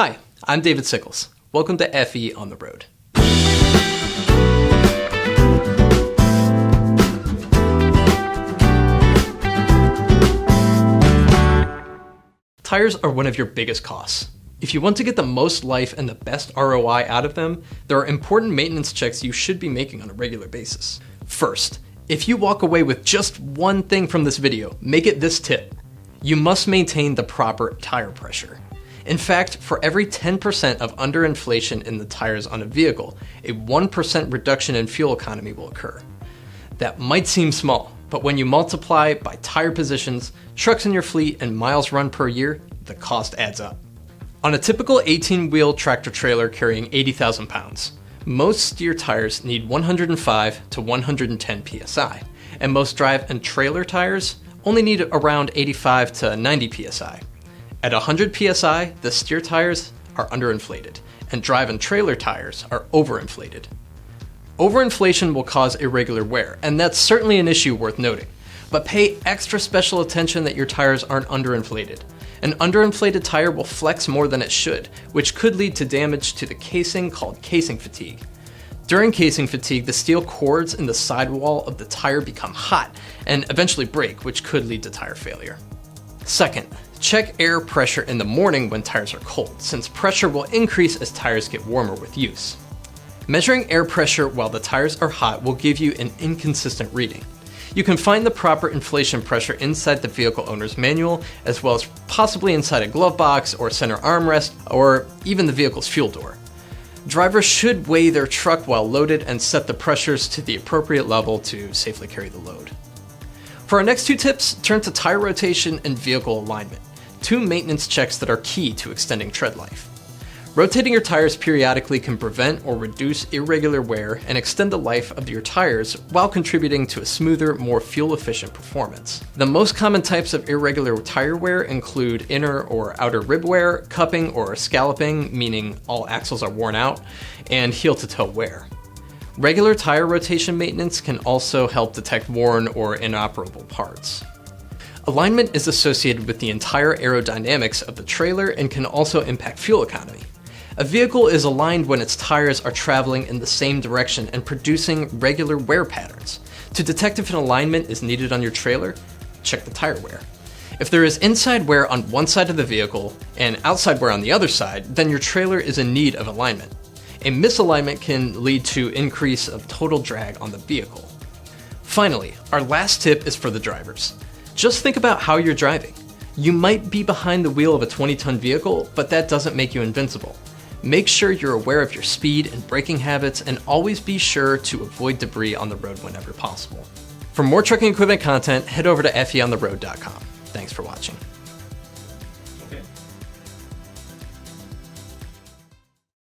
Hi, I'm David Sickles. Welcome to FE on the Road. Tires are one of your biggest costs. If you want to get the most life and the best ROI out of them, there are important maintenance checks you should be making on a regular basis. First, if you walk away with just one thing from this video, make it this tip. You must maintain the proper tire pressure. In fact, for every 10% of underinflation in the tires on a vehicle, a 1% reduction in fuel economy will occur. That might seem small, but when you multiply by tire positions, trucks in your fleet, and miles run per year, the cost adds up. On a typical 18-wheel tractor trailer carrying 80,000 pounds, most steer tires need 105 to 110 psi, and most drive and trailer tires only need around 85 to 90 psi. At 100 psi, the steer tires are underinflated, and drive and trailer tires are overinflated. Overinflation will cause irregular wear, and that's certainly an issue worth noting. But pay extra special attention that your tires aren't underinflated. An underinflated tire will flex more than it should, which could lead to damage to the casing called casing fatigue. During casing fatigue, the steel cords in the sidewall of the tire become hot and eventually break, which could lead to tire failure. Second, check air pressure in the morning when tires are cold, since pressure will increase as tires get warmer with use. Measuring air pressure while the tires are hot will give you an inconsistent reading. You can find the proper inflation pressure inside the vehicle owner's manual, as well as possibly inside a glove box or center armrest, or even the vehicle's fuel door. Drivers should weigh their truck while loaded and set the pressures to the appropriate level to safely carry the load. For our next two tips, turn to tire rotation and vehicle alignment, two maintenance checks that are key to extending tread life. Rotating your tires periodically can prevent or reduce irregular wear and extend the life of your tires while contributing to a smoother, more fuel-efficient performance. The most common types of irregular tire wear include inner or outer rib wear, cupping or scalloping, meaning all axles are worn out, and heel-to-toe wear. Regular tire rotation maintenance can also help detect worn or inoperable parts. Alignment is associated with the entire aerodynamics of the trailer and can also impact fuel economy. A vehicle is aligned when its tires are traveling in the same direction and producing regular wear patterns. To detect if an alignment is needed on your trailer, check the tire wear. If there is inside wear on one side of the vehicle and outside wear on the other side, then your trailer is in need of alignment. A misalignment can lead to increase of total drag on the vehicle. Finally, our last tip is for the drivers. Just think about how you're driving. You might be behind the wheel of a 20-ton vehicle, but that doesn't make you invincible. Make sure you're aware of your speed and braking habits, and always be sure to avoid debris on the road whenever possible. For more trucking equipment content, head over to feontheroad.com. Thanks for watching. Okay.